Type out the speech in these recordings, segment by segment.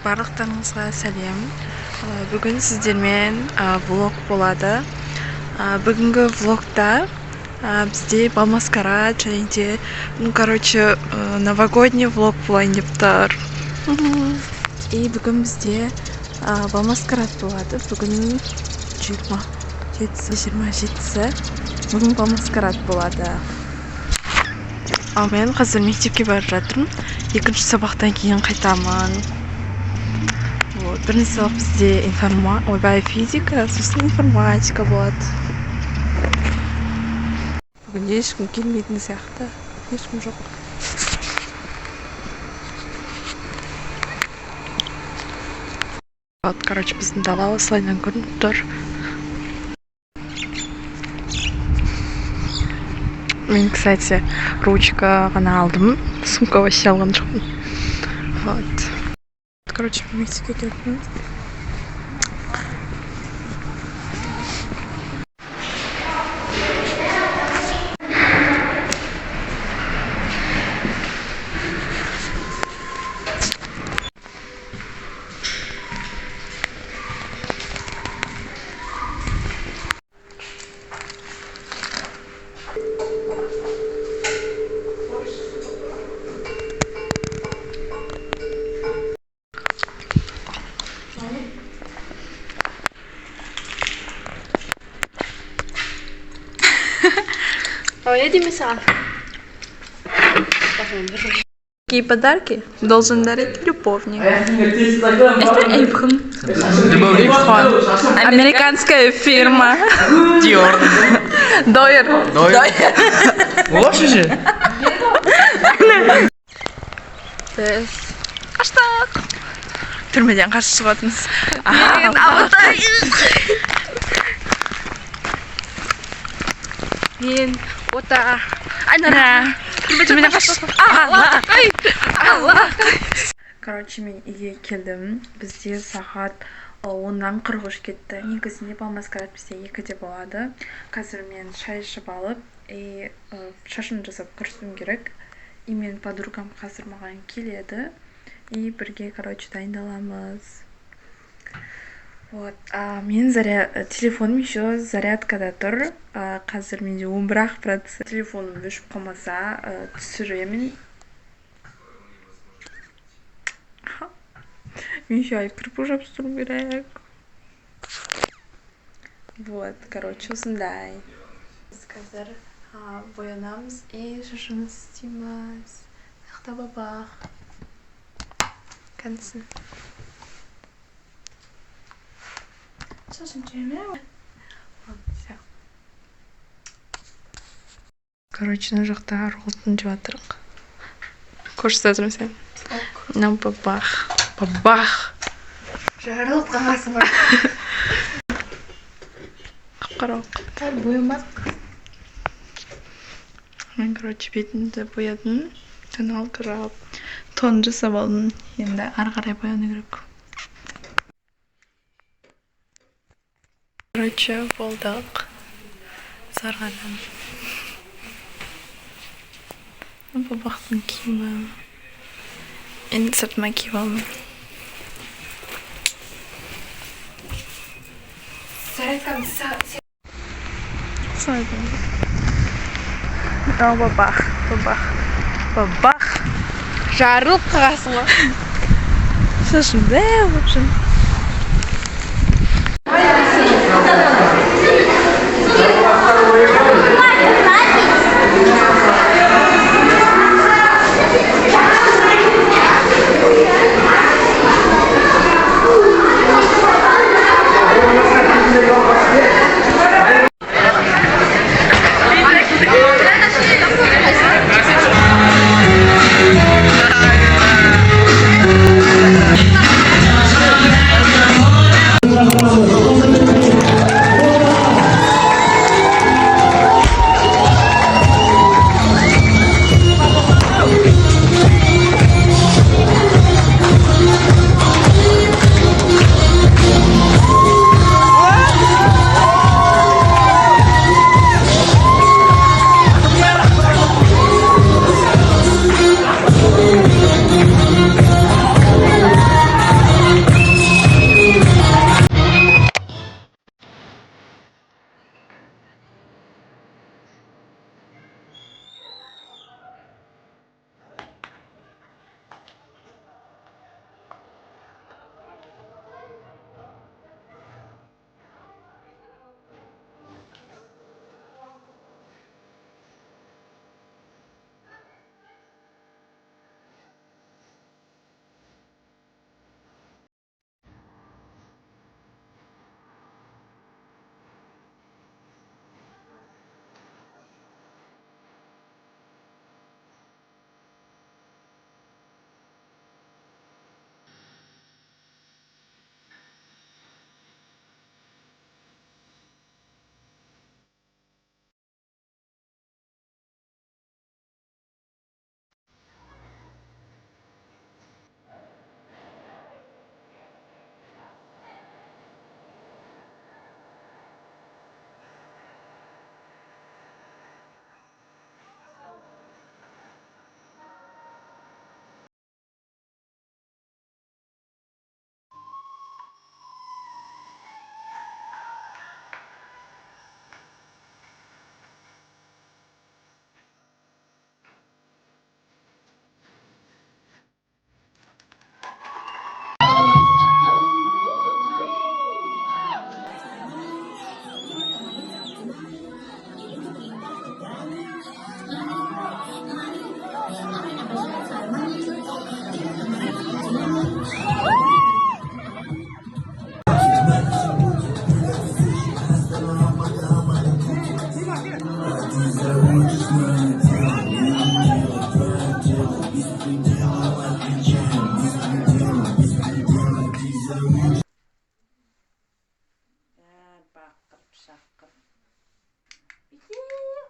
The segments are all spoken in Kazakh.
Барлықтарыңызға сәлем. Бүгін сіздермен влог болады. Бүгінгі влогта бізде балмаскарад және де, новогодний влог болайын деп тұр. И бүгін бізде балмаскарад болады. Бүгін 27-сі. Бүгін балмаскарад болады. Ал мен қазір мектепке барып жатырмын. Екінші сабақтан кейін қайтамын. Бірінші сабақ бізде физика, сосын информатика болады. Бүгін ешкім келмейтін сияқты. Ешкім жоқ. Біздің дала осылайдан көрініп тұр. Мен, кстати, ручка ғана алдым. Сумка вообще алған жоқпын. Мектепке келдім. Я тебе сам. Какие подарки должен дарить любовник? Это Эйпхон. Американская фирма. Dior. Дойер. Лошадь же? Қаштақ. Түрмеден қашып шығатыныз. Мен ота. Айнара. Түрмеден қашып. Мен үйге келдім. Бізде сағат 10-дан 43 кетті. Негізінде балмаскарад бізде 2-де болады. Қазір мен шай ішіп алып, шашын жасап көрсетуім керек. И мен подругам қазір маған келеді. И бірге, дайындаламыз. Мен телефоным еще зарядкада тұр. Қазір менде 11%. Телефоным өшіп қалмаса түсіремін. Мен еще кірпік жабыстыру керек. Осындай. Біз қазір боянамыз и шашымыз істейміз. Бабах. Концы. Шашын түйме. Мына жақта роллтын жеп жатырмық. Көрсетіп сен. Бабах. Бабах. Жарылып қалғансың ба? Қап-қарау. Боямақ. Мен, бетімді боядым. Тонал қырап. Тон жасап алдым. Енді ары қарай бояну керек. Болдық. Зарғаным. Бабақтың киімі. Енді сыртыма киіп алдым. Зарядкам Сойдым. Бабах. жарылып қалғансың ба? Шашымда, в общем. Gracias.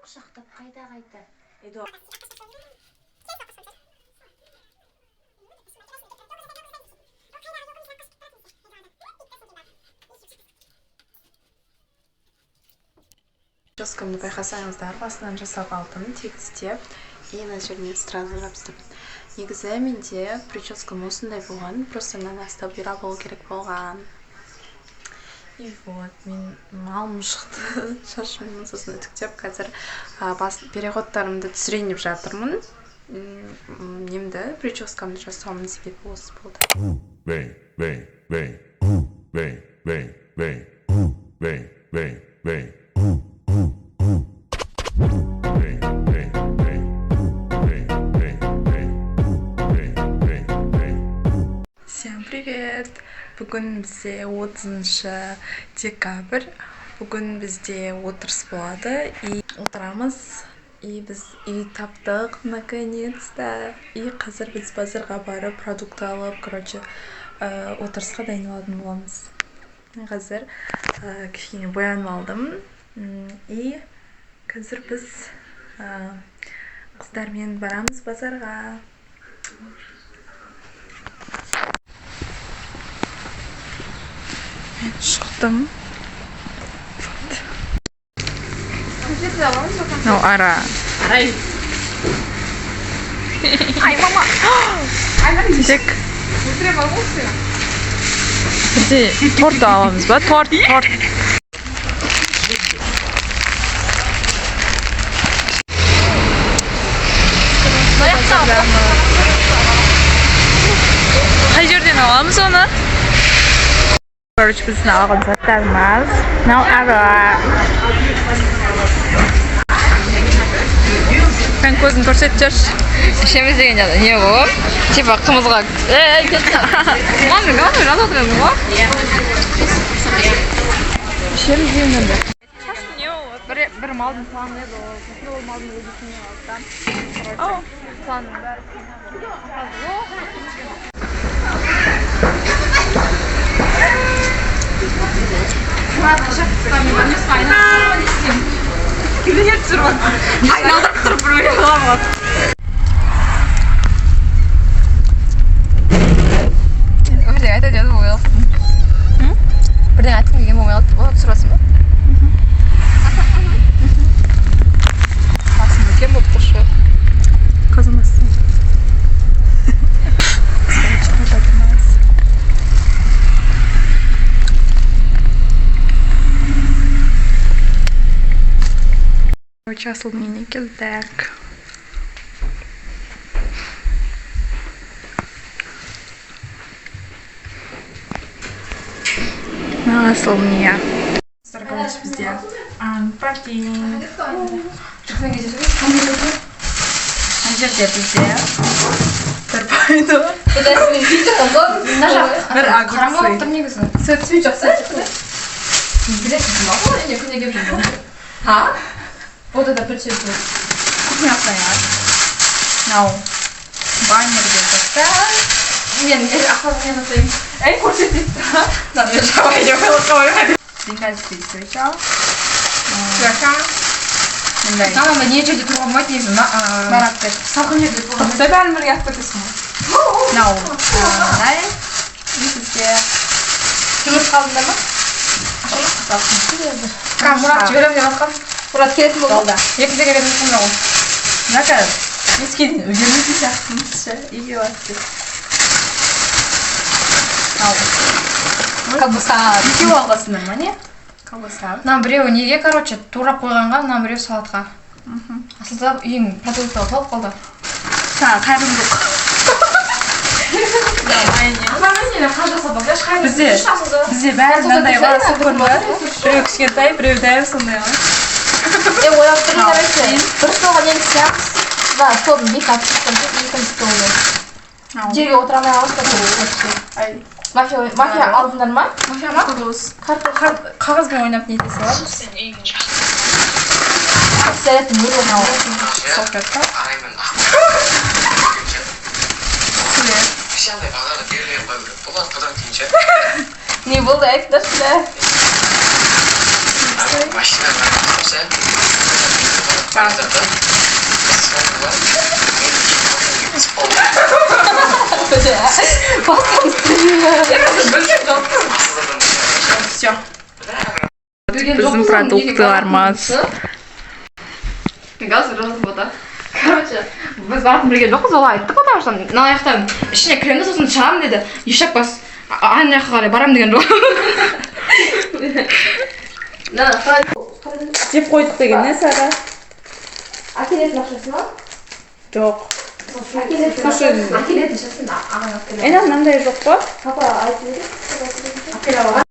Құшақтап қайта. Прическамды байқасаңыздар, басынан жасап алдым, тегістеп, и мына жеріне сразу жабыстым. Негізі менде прическам осындай болған, просто мынаны астап бұйра болу керек болған. И вот, мен малым шықты, шашымның сосын үтіктеп, қазір переходтарымды түсірейін деп жатырмын. Немді, прическамды жасауымның себебі осы болды. Bang, bang, bang, bang, bang, bang, bang, bang, bang. Всем привет! Бүгін бізде 30 декабрь. Бүгін бізде отырыс болады. И отырамыз. И біз үй таптық, наконец-то. И қазір біз базарға барып, продукт алып, отырысқа дайындалатын боламыз. Қазір кішкене боянып алдым. И қазір біз қыздармен барамыз базарға. Мен шықтым. Ну, ара. Ай, мама! Тек бізде торт аламыз ба? Торт. Қай жерден аламыз оны? Короче, біздің алған заттарымыз. Мынау ара. Сен көзін көрсетіп жүрші. Ішеміз деген жады, не бұл? Типа қымызға... кетті. Мамыр, жаза отырмыз ғой? Ішеміз деген жады. Не ол? Бір малдың планы еді ол. Ол малдың өзісіне алсам. Планның бәрі. Айналдырып тұрып біреуге қаламады. Бірден айта деді болмай қалыпсың. Бірден айтқым келген болмай қалыпты ғой, сұрасың ба? Қасым үлкен болып тұршы. Қызымызсың. Короче, асылмене келдік. Асылмене. Короче, бізде unpacking. Мына жерде бізде бір помидор, бір огурцы. негізі. Сөйтіп жақсы. Білесің ба? Не күнде кеп жүрмін. Ha? Вот это причем. Кухня стоят. Мынау баннерге жасап. Мен ақылмен атайын. Эй, көрсетейін. Надо жабай деп қойған. Деңгәлістей сөйшал. Мындай. Мама, не жерде тұрған болмайды негізі. Бараттыр. Салқын жерде тұрған. Тоқтай бәрін бірге атып кетесің ғой. Мынау. Мындай. Бізде. Жұмыс қалдыңдар ма? Мұрат жіберем деп жатқан. Мұрат келесің болды. Жолда. Екіде келетін сонда ғой. Наказ. Ескеден өздеріңізді сияқтымызшы. Үйге басты. Колбаса. Екеу алғасыңдар ма, не? Колбаса. Мына біреуі неге, короче, тура қойғанға, мына біреу салатқа. Асылда үйің продуктыға толып қалды. Қайырымдылық. Бізде бәрі мынандай ғой, сылқын бар. Біреу кішкентай, біреу дәу сондай ғой. Ойлап тұрмын, короче. Бір столға негіз сияқыз. Да, столдың екі атып шыққан, екінші столды. Жерге отыра алмай қалып та тұрды. Ай, Мафия алдыңдар ма? Мафия ма? Қағазбен ойнап не етесің ба? Сәреттің өлі мынау. Соққатта. Не болды айтыңдаршы. Все. Біздің продуктыларымыз. Газ разбота. Короче, біз барып бірге жоқпыз, ол айтты, потому что мына жақтан ішіне кіремін де сосын шығамын деді. Ешак бас ана жаққа қарай барамын деген жоқ. Жеп қойдық деген не Сара? Әкелетін ақшасы ма? Жоқ. Әкелетін шасын ағаң алып келеді. Ена мынандай жоқ па? Папа айтып еді. Әкеліп алған.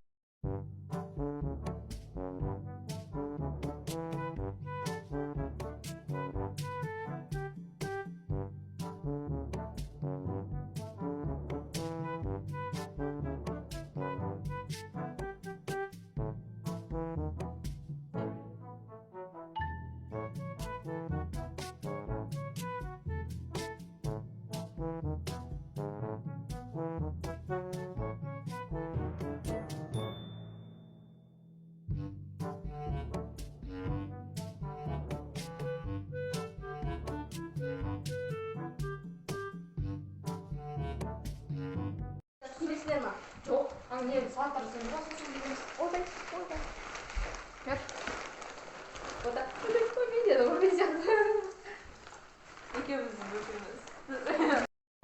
Білесіздер ма? Жоқ. Не, салаттар сен жасырсын дейміз. Одай. Нет. Ода. Видео, видео. Екеуміз бөтеміз.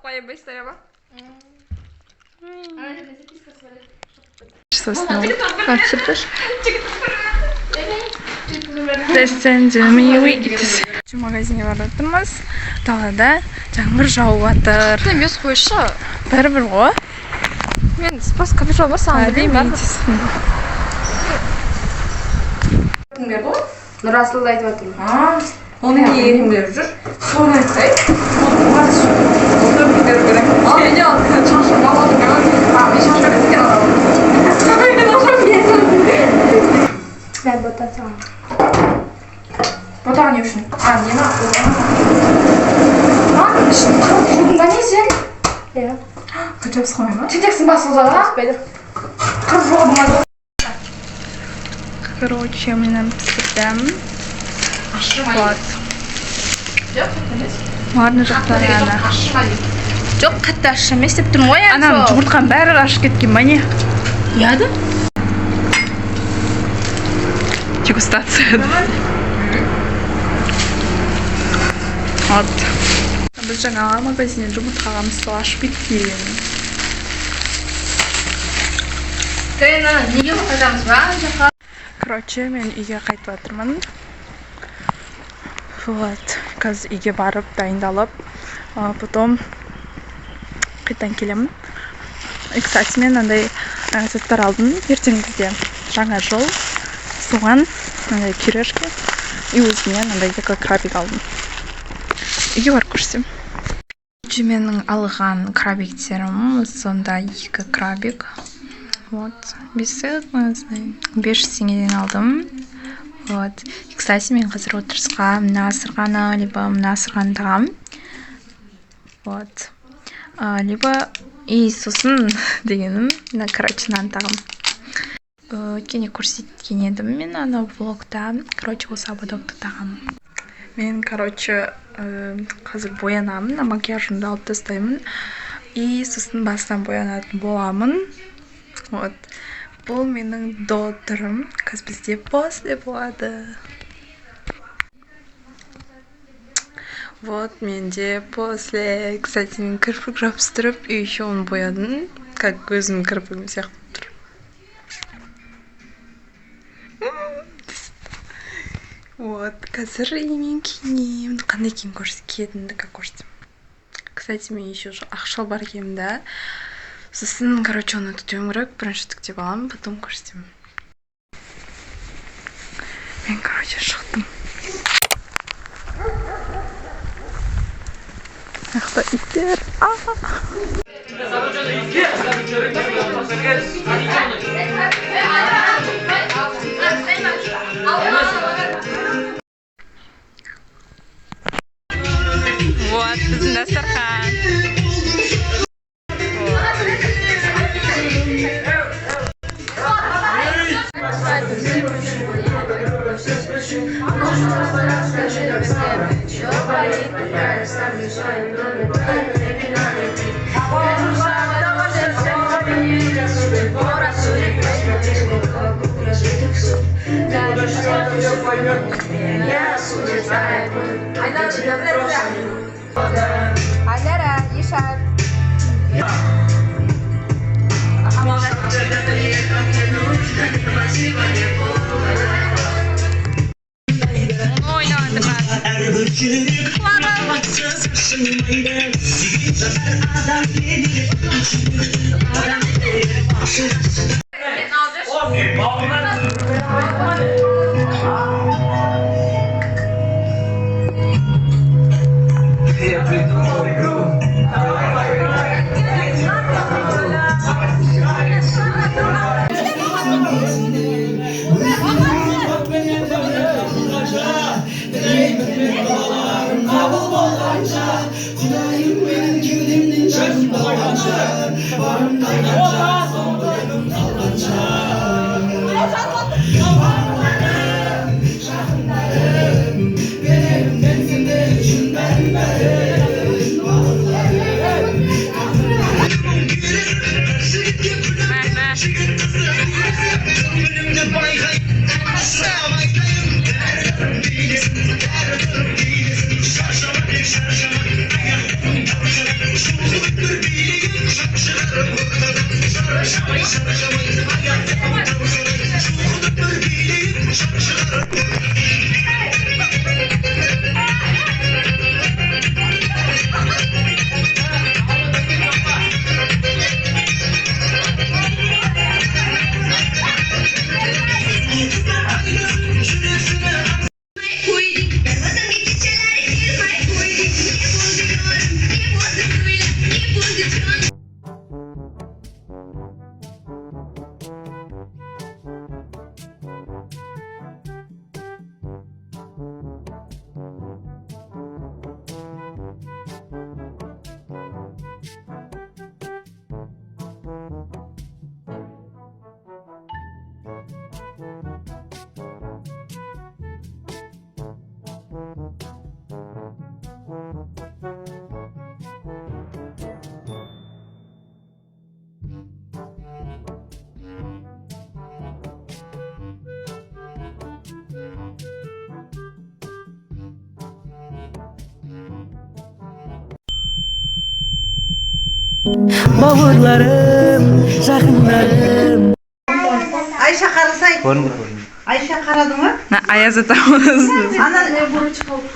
Қойып бейстері ма? Что снова? Как шептешь? В магазине бар отырмыз. Далада жаңбыр жауып жатыр. Сен бес қойшы. Бәрібір ғой. Мен спас капюшон бар саған білмеймін. Кімдер ғой? Нұрасылды айтып жатырмын. Оны не кімдер жүр? Соны айтсай. Ботаға не үшін? Не ма? Жуғында не сен? Көтеп сықамай ма? Тентексің басылды ға? Қыз жоғым ма? Короче, мен пісірдім. Вот. Ладно, жоқтар ана. Жоқ, қатты ашшы емес деп тұрмын ғой. Анам жұмыртқан бәрі ашып кеткен ба не? Яды? Дегустация. Вот. Біз жаңа магазиннен жұмыртқағамыз ашып кеткен. Неге қайтамыз ба? Короче, мен үйге қайтып жатырмын. Вот. Қазір үйге барып, дайындалып, потом қайтадан келемін. Кстати, мен андай заттар алдым. Ертең бізде жаңа жыл. Соған андай пюрешки и өзіме андай екі крабик алдым. Үйге барып көрсем. Менің алған крабиктерім сонда екі крабик. Вот. 500 теңгеден алдым. Вот. Кстати, мен қазір отырысқа мына сырғаны, либо мына сырғаны тағам. Вот. Либо и сосын дегенім, мына короче нан тағам. Өткенде көрсеткен едім мен ана влогта. Короче, осы ободокты тағам. Мен, короче, қазір боянамын, макияжымды алып тастаймын. И сосын бастан боянатын боламын. Вот. Бұл менің до түрім. Қазір бізде после болады. Вот, менде после. Кстати, мен кірпік жабыстырып, и еще оны боядым. Как өзім кірпігім сияқты тұр. Вот, қазір мен киінемін. Қандай киім көрсеткенімді как көрсетем. Кстати, мен еще ақ шалбар киемін да. Сосын, короче, оны түтуім керек. Бірінші түктеп аламын, потом көрсетем. Мен, короче, шықтым. Мақта иттер. Вот, біздің дастархан. Алера, Ишар. Bavurlarım, жақындарым. Ayşe karasay. Ayşe karadı mı? Ayaz atamız. Ana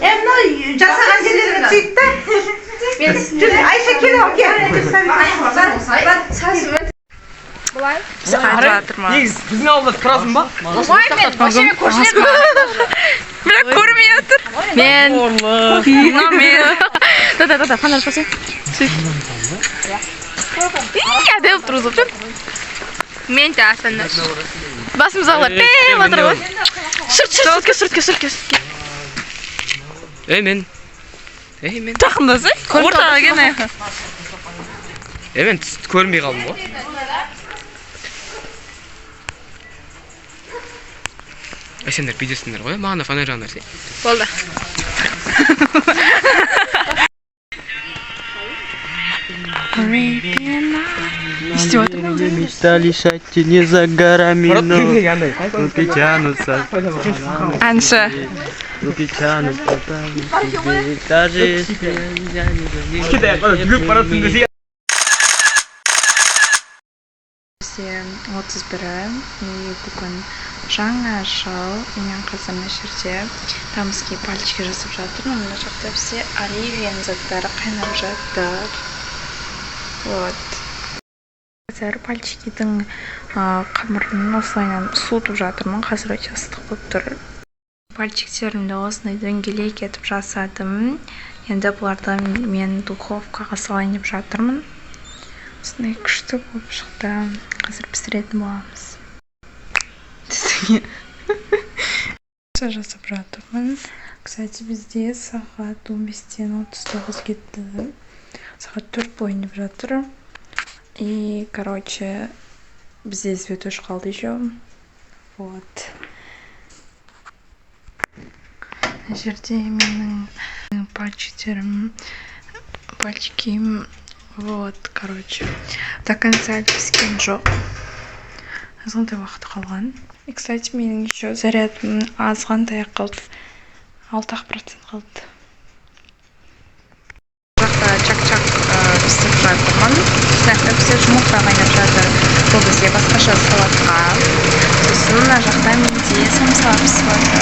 emno casagan jelere çıktı. Ayşe kilo gel. Негіз, біздің ауылда тұрасың ба? Бірақ көрмей отыр. Мен. Мен. Да, фонарь посой. Я деп тұрғызып жүр. Мен де астанда. Басымыз ағылар. Батыр ғой. Сүртке. Мен. Тақындасың? Ортаға кені. Мен көрмей қалдым ғой. Сендер бүйтесіңдер ғой, маған да фонарь жағыңдар. Болды. Мечтали шатти не за горами, но руки тянутся. Әнші. Руки тянутся там тебе, даже если я не залезу. Кидай, жүгіп баратсың десе. 31 и бүгін жаңа жыл. Мен қазір мына жерде тамызки пальчики жасап жатырмын. Мына жақта все оливияның заттары қайнап жатыр. Вот. Қазір пальчикидің қамырын осылайынан суытып жатырмын. Қазір өте ыстық болып тұр. Пальчиктерімді осындай дөңгелек етіп жасадым. Енді бұларды мен духовкаға салайын деп жатырмын. осындай күшті болып шықты. Қазір пісіретін боламыз. Жасап жатырмын. Кстати, бізде сағат 15-тен 39 кетті. Сағат 4 бойынып жатыр. И, короче, бізде светош қалды еще. Вот. Мына жерде менің пальчикім. Вот, короче. До конца піскен жоқ. Азғантай уақыт қалған. И, кстати, менің еще зарядым азғантай қалды. 6% қалды. Жақта чак-чак пісіп жатырмын. Жақта бізде жұмыртқа қайнап жатыр. Бұл бізге басқаша салатқа. Сосын мына жақта менде самса пісіп жатыр.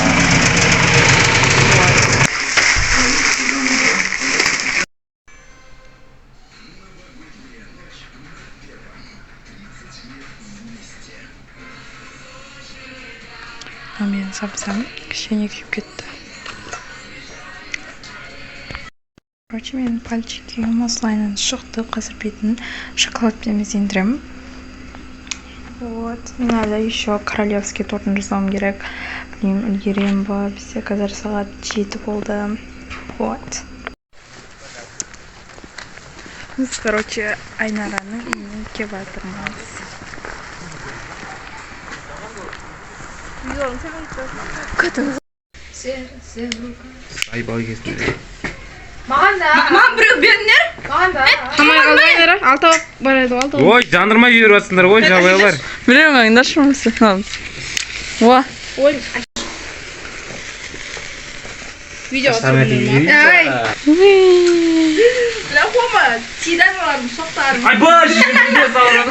Мен самсам кішкене күйіп кетті. Короче, менің пальчикім осылайынан шықты. Қазір бетін шоколадпен безендіремін. Вот. Мен әлі еще королевский тортын жасауым керек. Білмеймін, үлгерем ба. Бізде қазір сағат 7 болды. Вот. Біз, короче, Айнараның үйінен келіп жатырмыз. Айбал кезінде. Маған біреу беріңдер. Маған да. Қамай қалдыңдар, алтау барады, алтау. Ой, жандырмай жіберіп жатсыңдар, ой, жабайлар. Біреу маңдар шумысы. О. Ой. Видео түсірмеймін. Ай. Лақома, тидан олардың соқтарым. Айбал, жіберіп салған.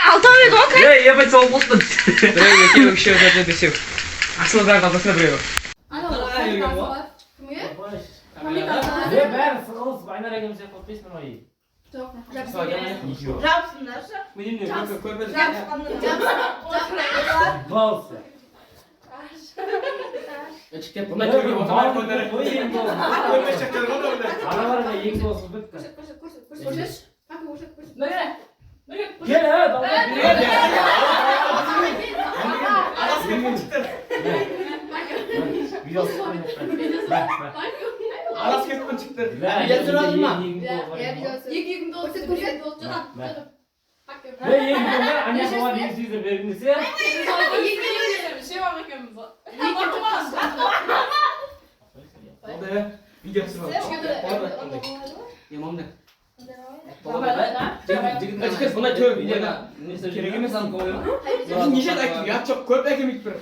Алтау еді ғой, кәй? Ей, ебай сол болсын. Біреуге келіп үшеу жатыр десеу. Асылдар қалдасына біреу. Бәрі сығылыс, Айнар әкем сияқты қоспейсің ғой. Жапсындаршы. Балсы. Бұндай түрге отырмай қойдары. Аналарға ең болсын бітті. Көрсетші. Кел, Арас кетпін шықты. Бұндай төп керек емес. Неше айттым, ят жоқ, көп әкемейді бір.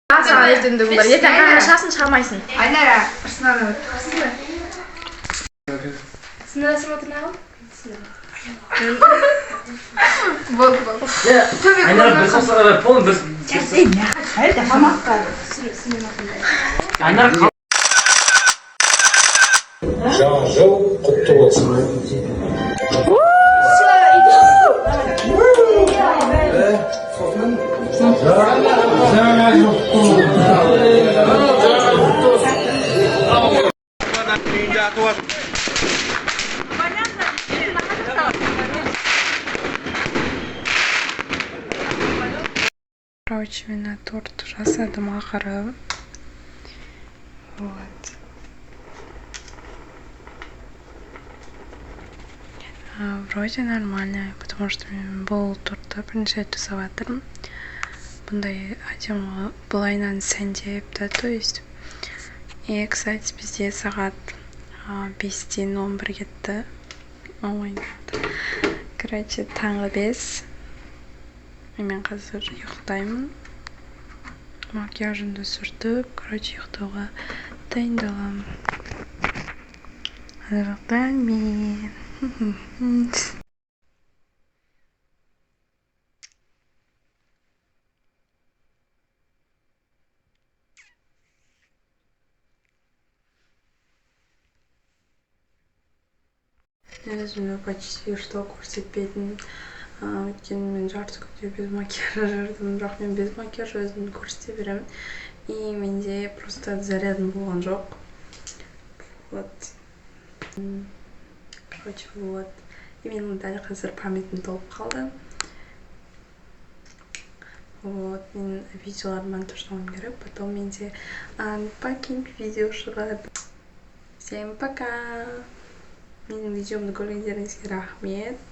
Саған ертеңді бұлар. Ертең қағына шасын шығармайсың. Айнара, сынады. Сындырасың отырын ағым? Айнар бір қосыға полын бір... Әлде қамаққа. Айнар қал... жаңа жыл құтты болсын. Короче, мен торт жасадым ақыры. Вот. Вроде нормально, потому что мен бұл тортты бірінші рет жасап жатырмын. Бұндай әдемі былайынан сәндепті, то есть. И, кстати, бізде сағат 5-тен 11 кетті. Ой, короче, таңғы 5. Мен қазір ұйықтаймын. Макияжымды сүртіп, короче, ұйықтауға дайындаламын. Ана жақтан мен. Өзіме почти что көрсетпейтін. Өйткені мен жарты күнде без макияжа жүрдім, бірақ мен без макияжа өзімді көрсете беремін. И менде просто зарядым болған жоқ. Вот. Короче, вот. И менің дәл қазір памятім толып қалды. Вот, мен видеоларымнан тұштауым керек, потом менде unpacking видео шығады. Всем пока! Менің видеомды көргендеріңізге рахмет.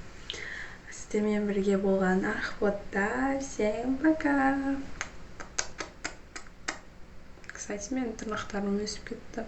Сіздермен бірге болған Охотта. Всем пока! Кстати, менің тырнақтарым өсіп кетті.